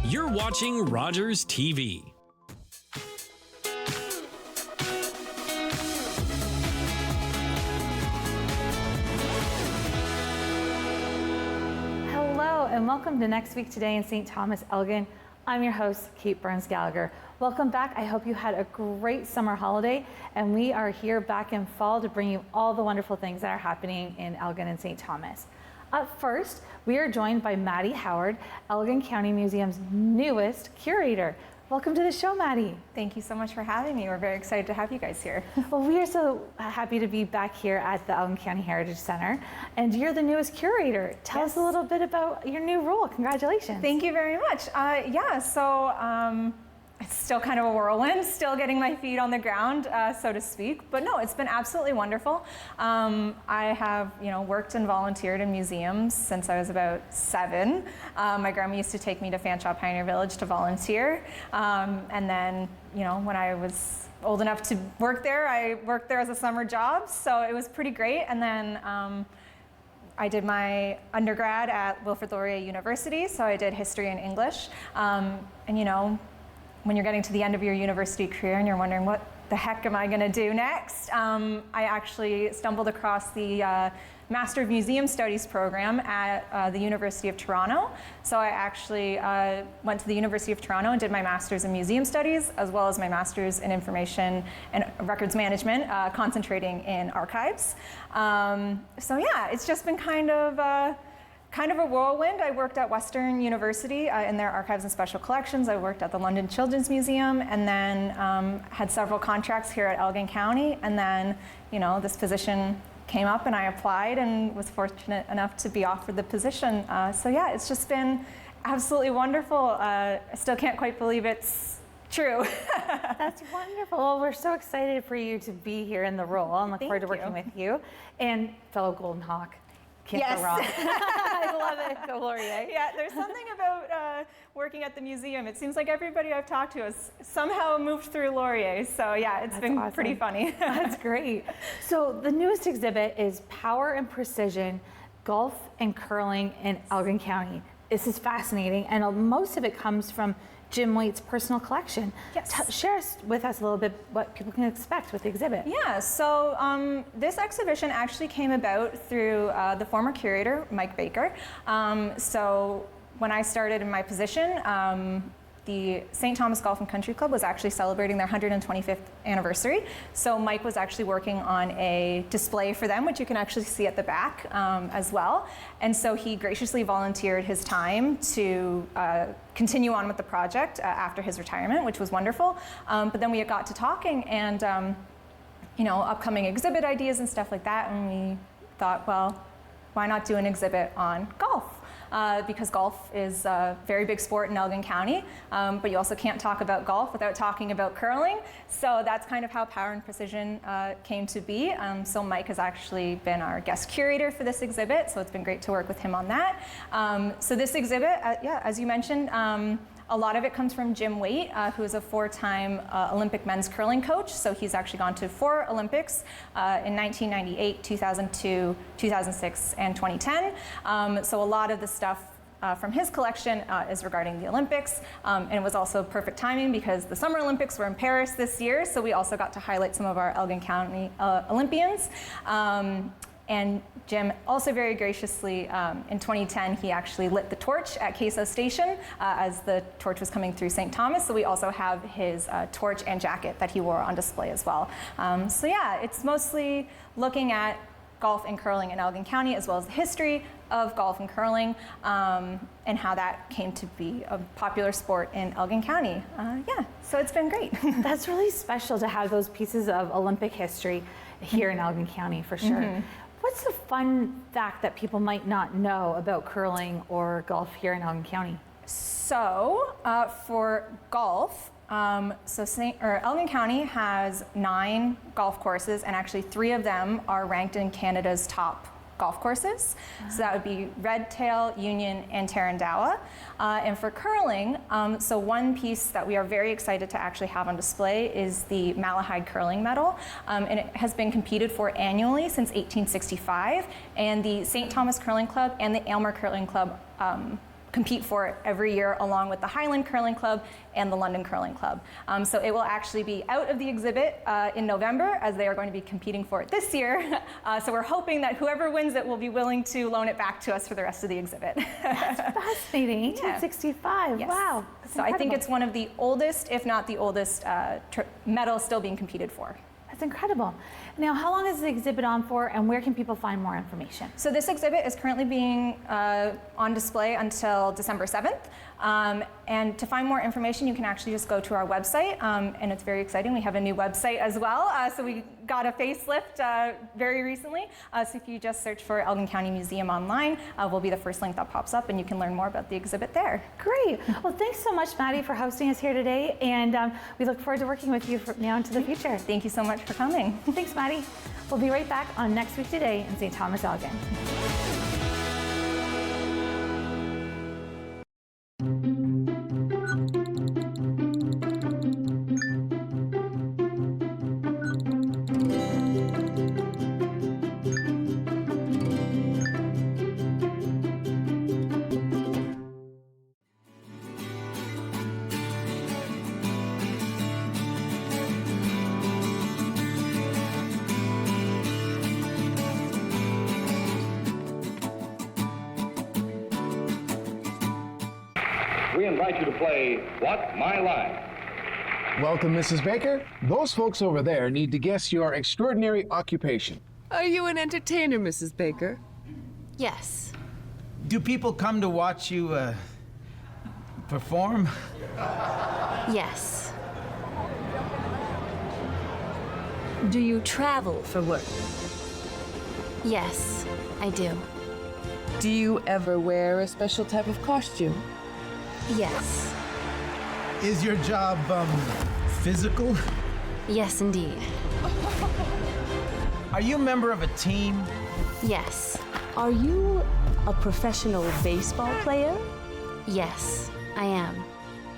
You're watching Rogers TV. Hello and welcome to Next Week Today in St. Thomas-Elgin. I'm your host, Kate Burns-Gallagher. Welcome back. I hope you had a great summer holiday, and we are here back in fall to bring you all the wonderful things that are happening in Elgin and St. Thomas. Up first, we are joined by Maddie Howard, Elgin County Museum's newest curator. Welcome to the show, Maddie. Thank you so much for having me. We're very excited to have you guys here. Well, we are so happy to be back here at the Elgin County Heritage Center, and you're the newest curator. Tell us a little bit about your new role. Congratulations. Thank you very much. It's still kind of a whirlwind, still getting my feet on the ground, so to speak. But no, it's been absolutely wonderful. I have, worked and volunteered in museums since I was about 7. My grandma used to take me to Fanshawe Pioneer Village to volunteer. And then, when I was old enough to work there, I worked there as a summer job. So it was pretty great. And then I did my undergrad at Wilfrid Laurier University. So I did history and English. When you're getting to the end of your university career and you're wondering what the heck am I going to do next, I actually stumbled across the Master of Museum Studies program at the University of Toronto. So I actually went to the University of Toronto and did my Master's in Museum Studies as well as my Master's in Information and Records Management, concentrating in archives. It's just been kind of a whirlwind. I worked at Western University in their archives and special collections. I worked at the London Children's Museum, and then had several contracts here at Elgin County. And then, this position came up and I applied and was fortunate enough to be offered the position. It's just been absolutely wonderful. I still can't quite believe it's true. That's wonderful. Well, we're so excited for you to be here in the role and look forward to working with you and fellow Golden Hawk. Can't go wrong. I love it. Go Laurier. Yeah, there's something about working at the museum. It seems like everybody I've talked to has somehow moved through Laurier. So it's been awesome. Pretty funny. That's great. So the newest exhibit is Power and Precision, Golf and Curling in Elgin County. This is fascinating, and most of it comes from Jim Waite's personal collection. Yes. Share with us a little bit what people can expect with the exhibit. Yeah, so this exhibition actually came about through the former curator, Mike Baker. So when I started in my position, the St. Thomas Golf and Country Club was actually celebrating their 125th anniversary. So Mike was actually working on a display for them, which you can actually see at the back as well. And so he graciously volunteered his time to continue on with the project after his retirement, which was wonderful. But then we got to talking and, upcoming exhibit ideas and stuff like that. And we thought, well, why not do an exhibit on golf? Because golf is a very big sport in Elgin County, but you also can't talk about golf without talking about curling. So that's kind of how Power and Precision came to be. So Mike has actually been our guest curator for this exhibit, so it's been great to work with him on that. So this exhibit, as you mentioned, a lot of it comes from Jim Waite, who is a 4-time Olympic men's curling coach. So he's actually gone to 4 Olympics in 1998, 2002, 2006, and 2010. So a lot of the stuff from his collection is regarding the Olympics. And it was also perfect timing because the Summer Olympics were in Paris this year. So we also got to highlight some of our Elgin County Olympians. And Jim also very graciously, in 2010, he actually lit the torch at Queso Station as the torch was coming through St. Thomas. So we also have his torch and jacket that he wore on display as well. It's mostly looking at golf and curling in Elgin County, as well as the history of golf and curling, and how that came to be a popular sport in Elgin County. So it's been great. That's really special to have those pieces of Olympic history here in Elgin County, for sure. Mm-hmm. What's the fun fact that people might not know about curling or golf here in Elgin County? So for golf, Elgin County has 9 golf courses, and actually 3 of them are ranked in Canada's top golf courses. So that would be Redtail, Union, and Tarandawa. And for curling, so one piece that we are very excited to actually have on display is the Malahide Curling Medal. And it has been competed for annually since 1865. And the St. Thomas Curling Club and the Aylmer Curling Club compete for every year, along with the Highland Curling Club and the London Curling Club. So it will actually be out of the exhibit in November, as they are going to be competing for it this year. So we're hoping that whoever wins it will be willing to loan it back to us for the rest of the exhibit. That's fascinating. 1865. Yes. Wow. So I think it's one of the oldest, if not the oldest, medal still being competed for. That's incredible. Now, how long is the exhibit on for, and where can people find more information? So this exhibit is currently being on display until December 7th. And to find more information, you can actually just go to our website, and it's very exciting. We have a new website as well. So we got a facelift very recently. So if you just search for Elgin County Museum online, will be the first link that pops up, and you can learn more about the exhibit there. Great. Well, thanks so much, Maddie, for hosting us here today, and we look forward to working with you from now into the future. Thank you so much for coming. Thanks, Maddie. We'll be right back on Next Week Today in St. Thomas-Elgin. We invite you to play What My Line. Welcome, Mrs. Baker. Those folks over there need to guess your extraordinary occupation. Are you an entertainer, Mrs. Baker? Yes. Do people come to watch you perform? Yes. Do you travel for work? Yes, I do. Do you ever wear a special type of costume? Yes. Is your job, physical? Yes, indeed. Are you a member of a team? Yes. Are you a professional baseball player? Yes, I am.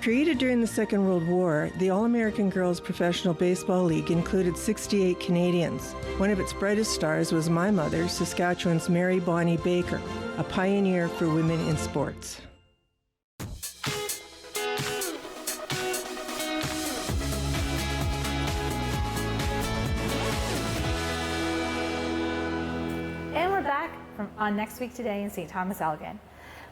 Created during the Second World War, the All-American Girls Professional Baseball League included 68 Canadians. One of its brightest stars was my mother, Saskatchewan's Mary Bonnie Baker, a pioneer for women in sports. And we're back on Next Week Today in St. Thomas-Elgin.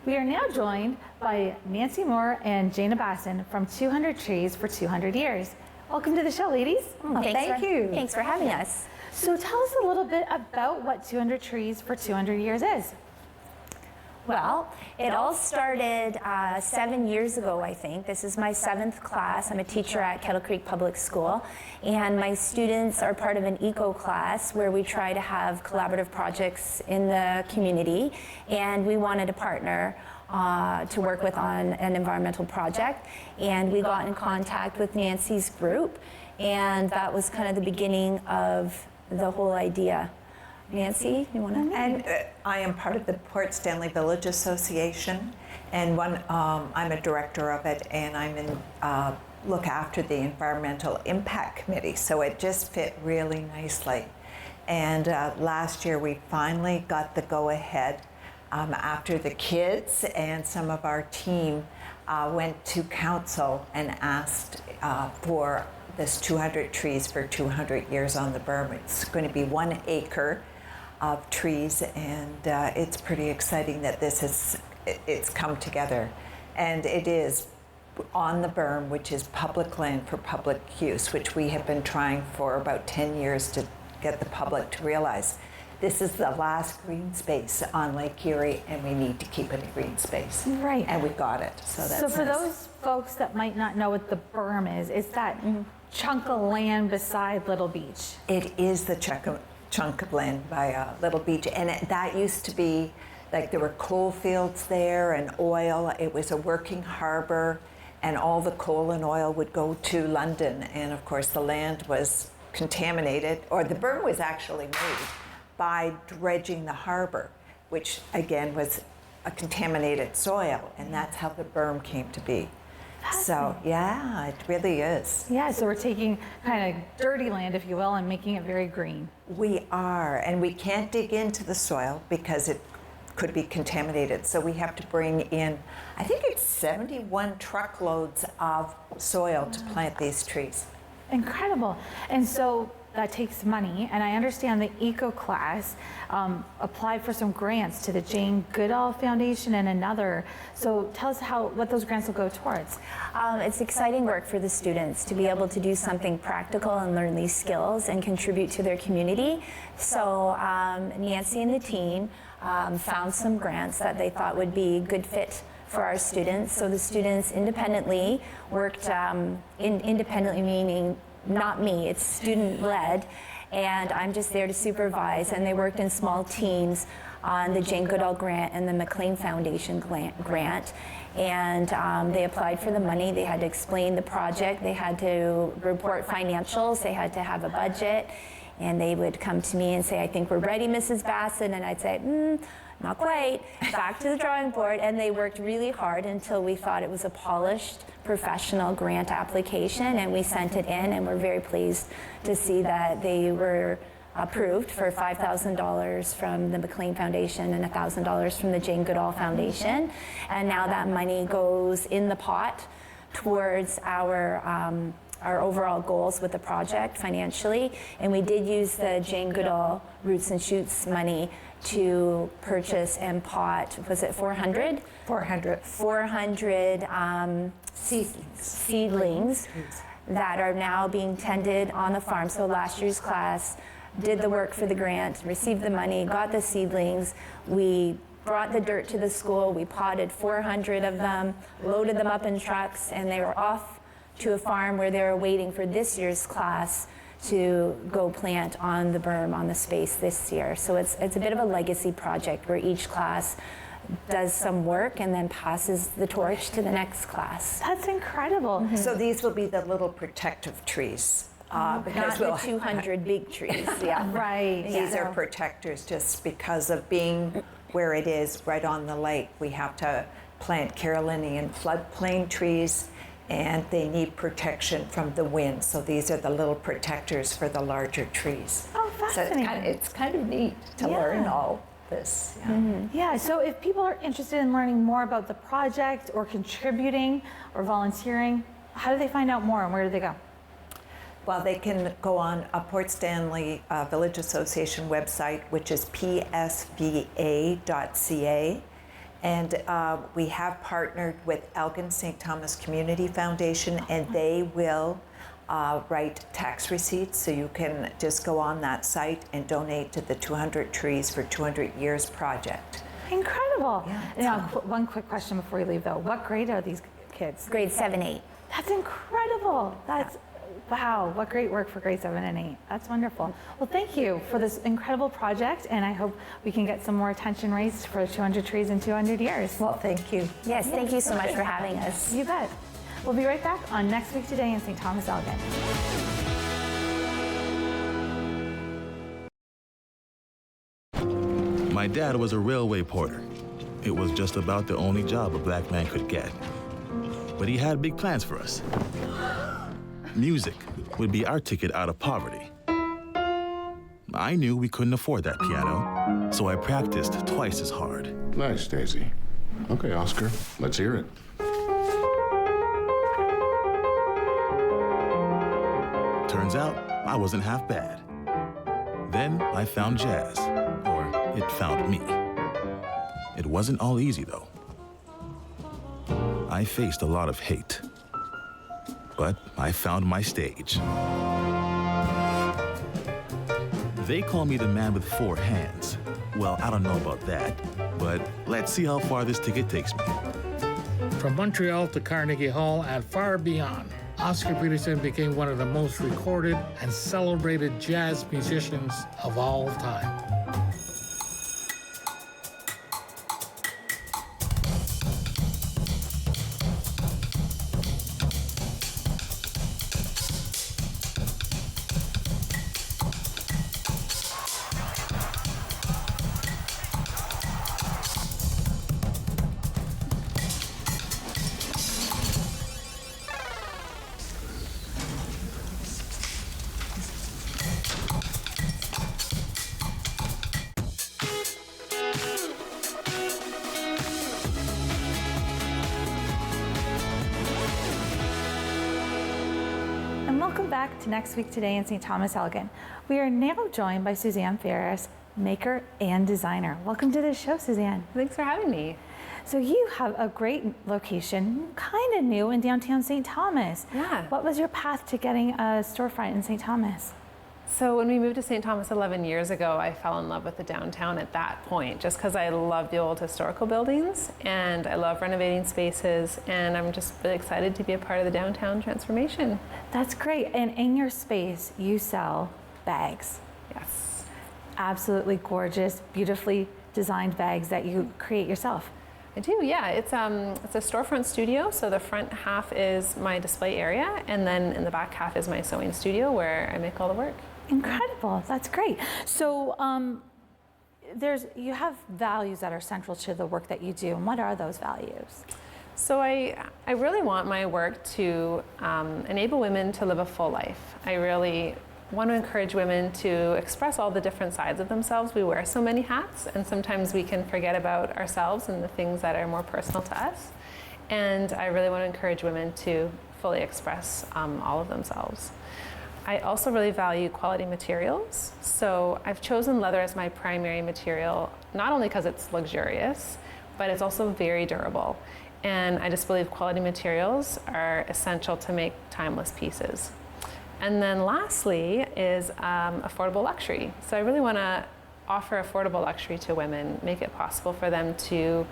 We are now joined by Nancy Moore and Jana Basson from 200 Trees for 200 Years. Welcome to the show, ladies. Thank you. Thanks for having us. So tell us a little bit about what 200 Trees for 200 Years is. Well, it all started 7 years ago, I think. This is my 7th class. I'm a teacher at Kettle Creek Public School, and my students are part of an eco class where we try to have collaborative projects in the community, and we wanted a partner to work with on an environmental project, and we got in contact with Nancy's group, and that was kind of the beginning of the whole idea. Nancy, you want to? And I am part of the Port Stanley Village Association, and I'm a director of it, and I'm in look after the Environmental Impact Committee. So it just fit really nicely. And last year we finally got the go-ahead after the kids and some of our team went to council and asked for this 200 trees for 200 years on the berm. It's going to be 1 acre of trees, and it's pretty exciting that it's come together. And it is on the berm, which is public land for public use, which we have been trying for about 10 years to get the public to realize. This is the last green space on Lake Erie, and we need to keep it a green space. Right. And we got it, so that's So for nice. those folks that might not know what the berm is, it's that chunk of land beside Little Beach. It is the chunk of land by Little Beach, and that used to be, like, there were coal fields there and oil. It was a working harbor, and all the coal and oil would go to London, and of course the land was contaminated, or the berm was actually made by dredging the harbor, which again was a contaminated soil, and that's how the berm came to be. So yeah, it really is. Yeah, so we're taking kind of dirty land, if you will, and making it very green. We are, and we can't dig into the soil because it could be contaminated. So we have to bring in, I think it's 71 truckloads of soil to plant these trees. Incredible. And so that takes money, and I understand the eco class applied for some grants to the Jane Goodall Foundation and another. So tell us what those grants will go towards. It's exciting work for the students to be able to do something practical and learn these skills and contribute to their community. So Nancy and the team found some grants that they thought would be a good fit for our students. So the students independently worked, independently meaning not me, it's student-led, and I'm just there to supervise, and they worked in small teams on the Jane Goodall grant and the McLean Foundation grant, and they applied for the money. They had to explain the project, they had to report financials, they had to have a budget, and they would come to me and say, I think we're ready, Mrs. Bassett, and I'd say, not quite, back to the drawing board, and they worked really hard until we thought it was a polished, professional grant application, and we sent it in, and we're very pleased to see that they were approved for $5,000 from the McLean Foundation and $1,000 from the Jane Goodall Foundation, and now that money goes in the pot towards our overall goals with the project financially, and we did use the Jane Goodall Roots and Shoots money to purchase and pot, was it 400? 400 seedlings that are now being tended on the farm. So last year's class did the work for the grant, received the money, got the seedlings. We brought the dirt to the school, we potted 400 of them, loaded them up in trucks, and they were off to a farm where they were waiting for this year's class to go plant on the berm on the space this year. So it's a bit of a legacy project where each class does some work and then passes the torch to the next class. That's incredible. So these will be the little protective trees. Not the 200 big trees, yeah. Right. These are protectors just because of being where it is right on the lake. We have to plant Carolinian floodplain trees, and they need protection from the wind. So these are the little protectors for the larger trees. Oh, fascinating. So it's kind of neat to learn all this. Yeah. Yeah, so if people are interested in learning more about the project or contributing or volunteering, how do they find out more and where do they go? Well, they can go on a Port Stanley Village Association website, which is psva.ca. And we have partnered with Elgin St. Thomas Community Foundation, and they will write tax receipts, so you can just go on that site and donate to the 200 Trees for 200 Years project. Incredible. Yeah, Now, one quick question before we leave, though. What grade are these kids? Grade 7, 8. That's incredible. That's wow, what great work for grade 7 and 8. That's wonderful. Well, thank you for this incredible project, and I hope we can get some more attention raised for 200 trees in 200 years. Well, thank you. Yes, thank you so much for having us. You bet. We'll be right back on Next Week Today in St. Thomas-Elgin. My dad was a railway porter. It was just about the only job a black man could get. But he had big plans for us. Music would be our ticket out of poverty. I knew we couldn't afford that piano, so I practiced twice as hard. Nice, Daisy. Okay, Oscar, let's hear it. Turns out, I wasn't half bad. Then I found jazz, or it found me. It wasn't all easy, though. I faced a lot of hate. But I found my stage. They call me the man with 4 hands. Well, I don't know about that, but let's see how far this ticket takes me. From Montreal to Carnegie Hall and far beyond, Oscar Peterson became one of the most recorded and celebrated jazz musicians of all time. welcome back to Next Week Today in St. Thomas-Elgin. We are now joined by Suzanne Faris, maker and designer. Welcome to the show, Suzanne. Thanks for having me. So you have a great location, kind of new in downtown St. Thomas. Yeah. What was your path to getting a storefront in St. Thomas? So when we moved to St. Thomas 11 years ago, I fell in love with the downtown at that point, just because I love the old historical buildings and I love renovating spaces, and I'm just really excited to be a part of the downtown transformation. That's great. And in your space, you sell bags. Yes. Absolutely gorgeous, beautifully designed bags that you create yourself. I do, yeah. It's a storefront studio, so the front half is my display area, and then in the back half is my sewing studio where I make all the work. Incredible, that's great. So you have values that are central to the work that you do, and what are those values? So I really want my work to enable women to live a full life. I really want to encourage women to express all the different sides of themselves. We wear so many hats, and sometimes we can forget about ourselves and the things that are more personal to us. And I really want to encourage women to fully express all of themselves. I also really value quality materials. So I've chosen leather as my primary material, not only because it's luxurious, but it's also very durable. And I just believe quality materials are essential to make timeless pieces. And then lastly is affordable luxury. So I really want to offer affordable luxury to women, make it possible for them to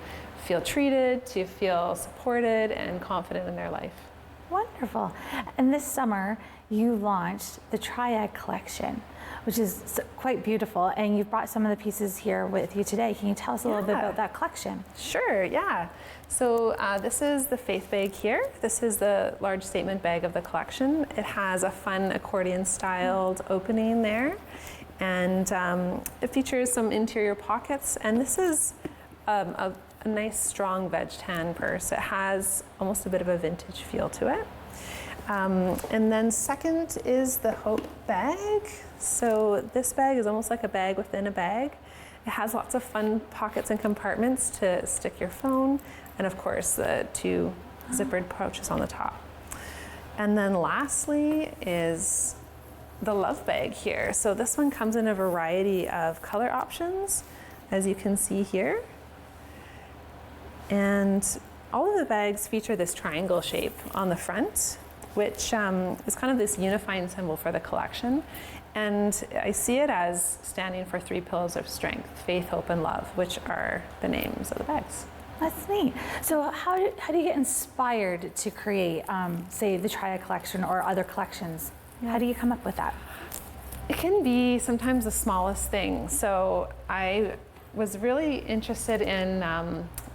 feel treated, to feel supported and confident in their life. Wonderful. And this summer, you launched the Triad collection, which is quite beautiful, and you've brought some of the pieces here with you today. Can you tell us a little bit about that collection? Sure, yeah. So this is the Faith bag here. This is the large statement bag of the collection. It has a fun accordion-styled opening there, and it features some interior pockets, and this is a nice, strong veg tan purse. It has almost a bit of a vintage feel to it. And then second is the Hope bag. So this bag is almost like a bag within a bag. It has lots of fun pockets and compartments to stick your phone, and of course the two zippered pouches on the top. And then lastly is the Love bag here. So this one comes in a variety of color options, as you can see here. And all of the bags feature this triangle shape on the front, which is kind of this unifying symbol for the collection. And I see it as standing for 3 pillars of strength: faith, hope, and love, which are the names of the bags. That's neat. So how do you get inspired to create, say, the Triad collection or other collections? Yeah. How do you come up with that? It can be sometimes the smallest thing. So I was really interested in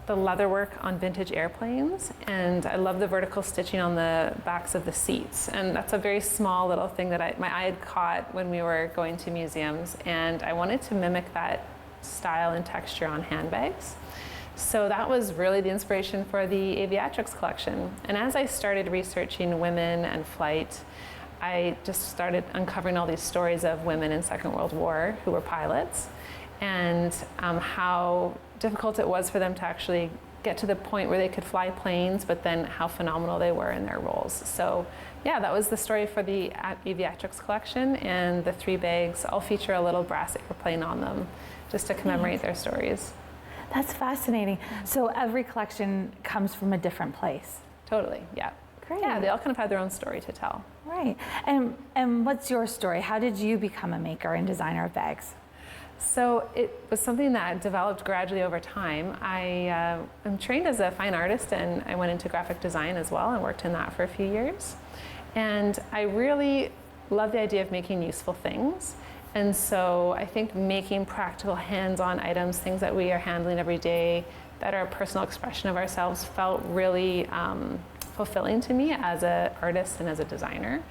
the leatherwork on vintage airplanes, and I love the vertical stitching on the backs of the seats, and that's a very small little thing that my eye had caught when we were going to museums, and I wanted to mimic that style and texture on handbags. So that was really the inspiration for the aviatrix collection. And as I started researching women and flight, I just started uncovering all these stories of women in Second World War who were pilots, and how difficult it was for them to actually get to the point where they could fly planes, but then how phenomenal they were in their roles. So yeah, that was the story for the aviatrix collection, and the 3 bags all feature a little brass airplane on them just to commemorate their stories. That's fascinating. So every collection comes from a different place. Totally, yeah. Great. Yeah, they all kind of have their own story to tell. Right. And what's your story? How did you become a maker and designer of bags? So it was something that developed gradually over time. I am trained as a fine artist, and I went into graphic design as well and worked in that for a few years. And I really love the idea of making useful things. And so I think making practical hands-on items, things that we are handling every day, that are a personal expression of ourselves, felt really fulfilling to me as an artist and as a designer.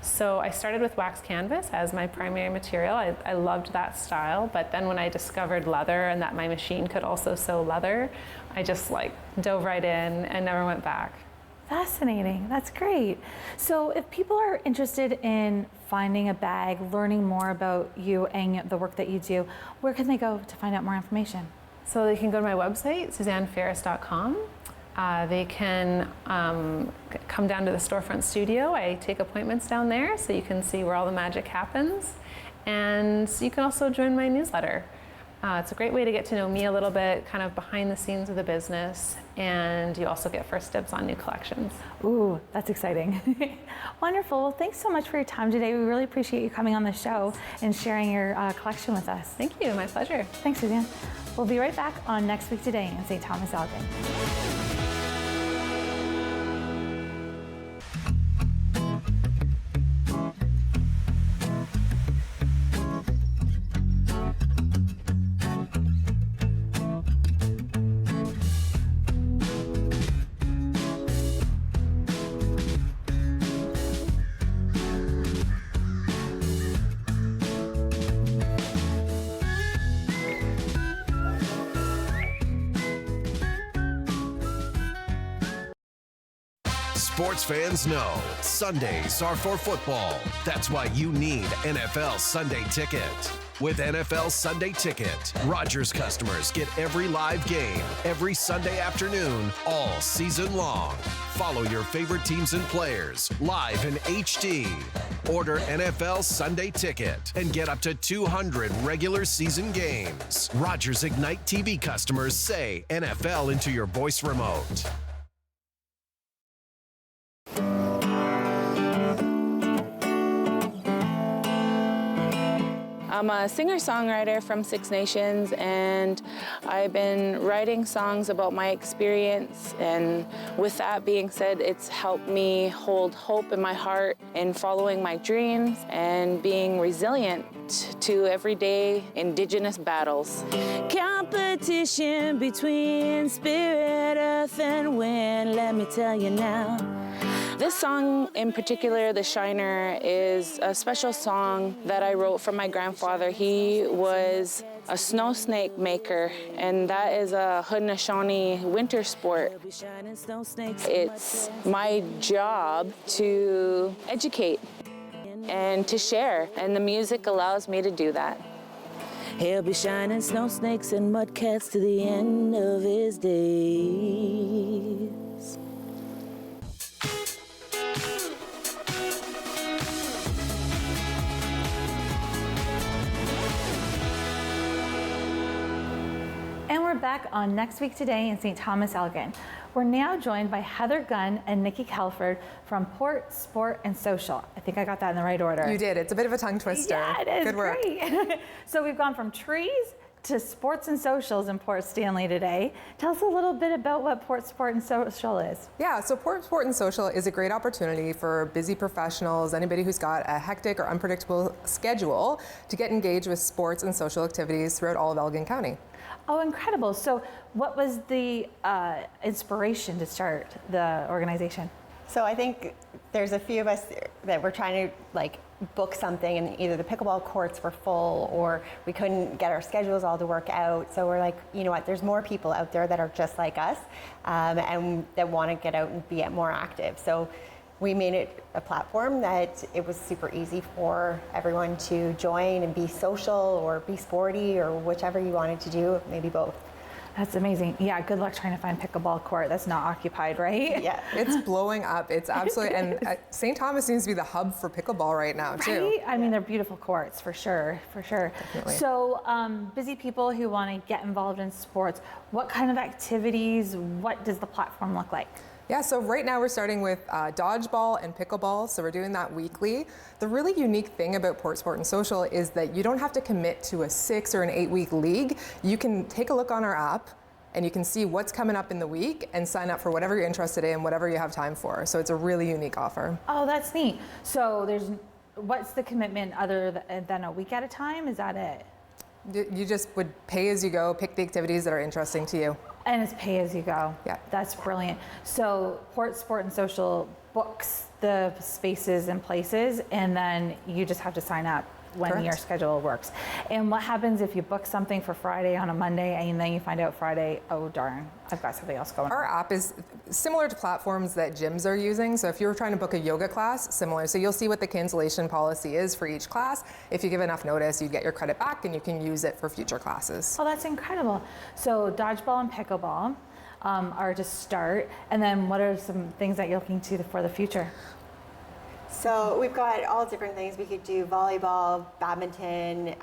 So I started with wax canvas as my primary material. I loved that style, but then when I discovered leather and that my machine could also sew leather, I just dove right in and never went back. Fascinating, that's great. So if people are interested in finding a bag, learning more about you and the work that you do, where can they go to find out more information? So they can go to my website, SuzanneFaris.com. They can come down to the storefront studio. I take appointments down there so you can see where all the magic happens. And you can also join my newsletter. It's a great way to get to know me a little bit, kind of behind the scenes of the business, and you also get first dibs on new collections. Ooh, that's exciting. Wonderful. Well, thanks so much for your time today. We really appreciate you coming on the show and sharing your collection with us. Thank you. My pleasure. Thanks, Suzanne. We'll be right back on Next Week Today in St. Thomas-Elgin. Sports fans know Sundays are for football. That's why you need NFL Sunday Ticket. With NFL Sunday Ticket, Rogers customers get every live game, every Sunday afternoon, all season long. Follow your favorite teams and players live in HD. Order NFL Sunday Ticket and get up to 200 regular season games. Rogers Ignite TV customers say NFL into your voice remote. I'm a singer-songwriter from Six Nations, and I've been writing songs about my experience, and with that being said, it's helped me hold hope in my heart in following my dreams and being resilient to everyday Indigenous battles. Competition between spirit, earth, and wind, let me tell you now. This song in particular, The Shiner, is a special song that I wrote for my grandfather. He was a snow snake maker, and that is a Haudenosaunee winter sport. It's my job to educate and to share, and the music allows me to do that. He'll be shining snow snakes and mudcats to the end of his days. And we're back on Next Week Today in St. Thomas-Elgin. We're now joined by Heather Gunn and Nikki Kelford from Port, Sport, and Social. I think I got that in the right order. You did. It's a bit of a tongue twister. Yeah, it is. Good work. Great. So we've gone from trees to sports and socials in Port Stanley today. Tell us a little bit about what Port, Sport, and Social is. Yeah, so Port, Sport, and Social is a great opportunity for busy professionals, anybody who's got a hectic or unpredictable schedule, to get engaged with sports and social activities throughout all of Elgin County. Oh, incredible. So what was the inspiration to start the organization? So I think there's a few of us that were trying to book something, and either the pickleball courts were full or we couldn't get our schedules all to work out. So we're like, you know what, there's more people out there that are just like us and that want to get out and be more active. So we made it a platform that it was super easy for everyone to join and be social or be sporty or whichever you wanted to do, maybe both. That's amazing. Yeah, good luck trying to find pickleball court that's not occupied, right? Yeah, it's blowing up. It's absolutely, and St. Thomas seems to be the hub for pickleball right now, too. Right? I mean, they're beautiful courts, for sure, for sure. Definitely. So, busy people who want to get involved in sports, what kind of activities, what does the platform look like? Yeah, so right now we're starting with dodgeball and pickleball, so we're doing that weekly. The really unique thing about Port, Sport, and Social is that you don't have to commit to a 6 or an 8 week league. You can take a look on our app and you can see what's coming up in the week and sign up for whatever you're interested in, whatever you have time for. So it's a really unique offer. Oh, that's neat. So what's the commitment other than a week at a time? Is that it? You just would pay as you go, pick the activities that are interesting to you. And it's pay as you go. Yeah. That's brilliant. So Port, Sport, and Social books the spaces and places, and then you just have to sign up when Correct. your schedule works. And what happens if you book something for Friday on a Monday and then you find out Friday, oh darn, I've got something else going on? Our app is similar to platforms that gyms are using. So if you were trying to book a yoga class, similar. So you'll see what the cancellation policy is for each class. If you give enough notice, you get your credit back and you can use it for future classes. Oh, that's incredible. So dodgeball and pickleball. are to start? And then what are some things that you're looking to for the future? So we've got all different things. We could do volleyball, badminton,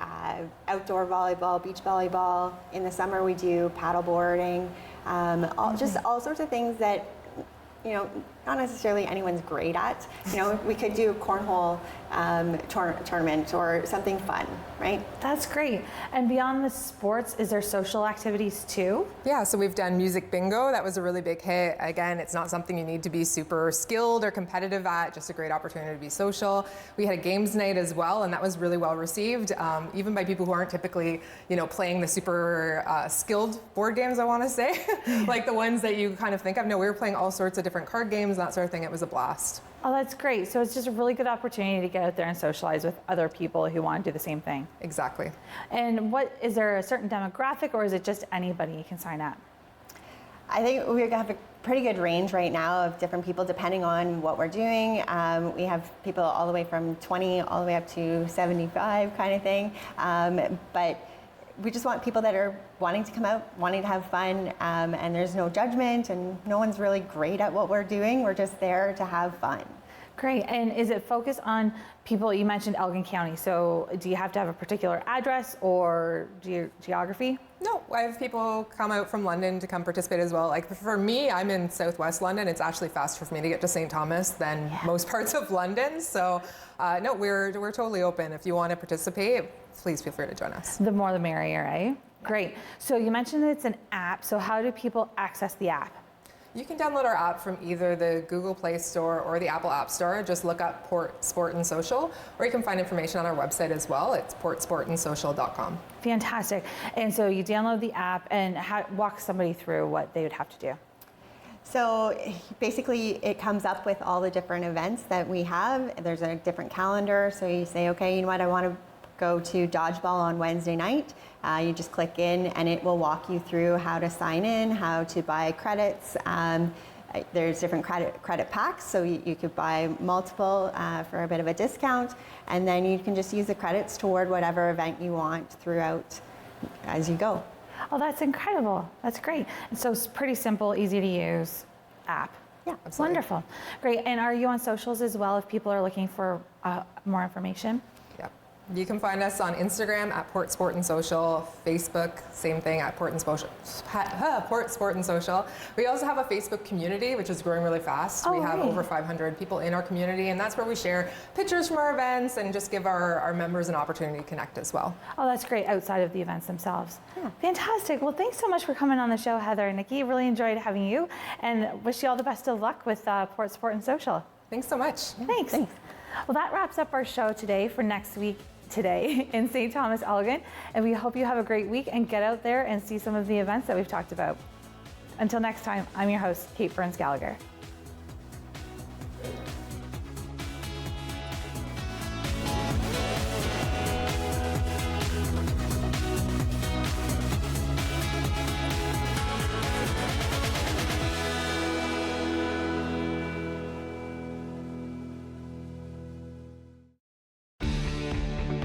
outdoor volleyball, beach volleyball. In the summer we do paddle boarding, just all sorts of things that, you know, not necessarily anyone's great at. You know, we could do a cornhole tournament or something fun, right? That's great. And beyond the sports, is there social activities too? Yeah, so we've done music bingo. That was a really big hit. Again, it's not something you need to be super skilled or competitive at, just a great opportunity to be social. We had a games night as well, and that was really well received, even by people who aren't typically, you know, playing the super skilled board games, I want to say, like the ones that you kind of think of. No, we were playing all sorts of different card games, that sort of thing. It was a blast. Oh, that's great. So it's just a really good opportunity to get out there and socialize with other people who want to do the same thing. Exactly. And is there a certain demographic, or is it just anybody can sign up? I think we have a pretty good range right now of different people depending on what we're doing. We have people all the way from 20 all the way up to 75 kind of thing. But we just want people that are wanting to come out, wanting to have fun, and there's no judgment, and no one's really great at what we're doing. We're just there to have fun. Great. And is it focused on people? You mentioned Elgin County, so do you have to have a particular address or geography? No, I have people come out from London to come participate as well. Like for me, I'm in southwest London. It's actually faster for me to get to St. Thomas than most parts of London. So no, we're totally open. If you want to participate, please feel free to join us. The more the merrier, eh? Great. So you mentioned that it's an app. So how do people access the app? You can download our app from either the Google Play Store or the Apple App Store. Just look up Port Sport and Social, or you can find information on our website as well. It's portsportandsocial.com. Fantastic. And so you download the app, and walk somebody through what they would have to do. So basically it comes up with all the different events that we have. There's a different calendar. So you say, okay, you know what, I want to go to dodgeball on Wednesday night. You just click in and it will walk you through how to sign in, how to buy credits. There's different credit packs, so you could buy multiple for a bit of a discount, and then you can just use the credits toward whatever event you want throughout as you go. Oh, that's incredible. That's great. And so it's pretty simple, easy to use app. Yeah, absolutely. Wonderful. Great. And are you on socials as well if people are looking for more information? You can find us on Instagram at Port Sport and Social, Facebook, same thing at Port Sport and Social. We also have a Facebook community, which is growing really fast. We have over 500 people in our community, and that's where we share pictures from our events and just give our members an opportunity to connect as well. Oh, that's great, outside of the events themselves. Yeah. Fantastic. Well, thanks so much for coming on the show, Heather and Nikki. Really enjoyed having you, and wish you all the best of luck with Port Sport and Social. Thanks so much. Thanks. Well, that wraps up our show today for next week. Today in St. Thomas-Elgin, and we hope you have a great week and get out there and see some of the events that we've talked about. Until next time, I'm your host, Kate Burns-Gallagher.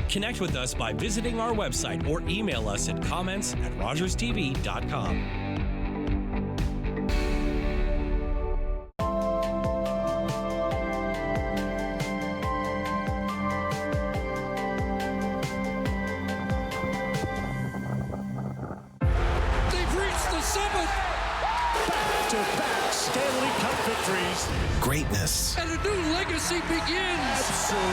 Connect with us by visiting our website or email us at comments@rogerstv.com. They've reached the summit! Back-to-back Stanley Cup victories. Greatness. And a new legacy begins. Absolutely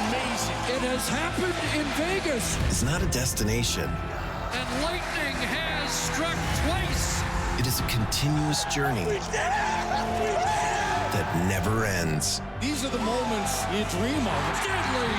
amazing. It has happened in Vegas. Is not a destination. And lightning has struck twice. It is a continuous journey that never ends. These are the moments you dream of. Stanley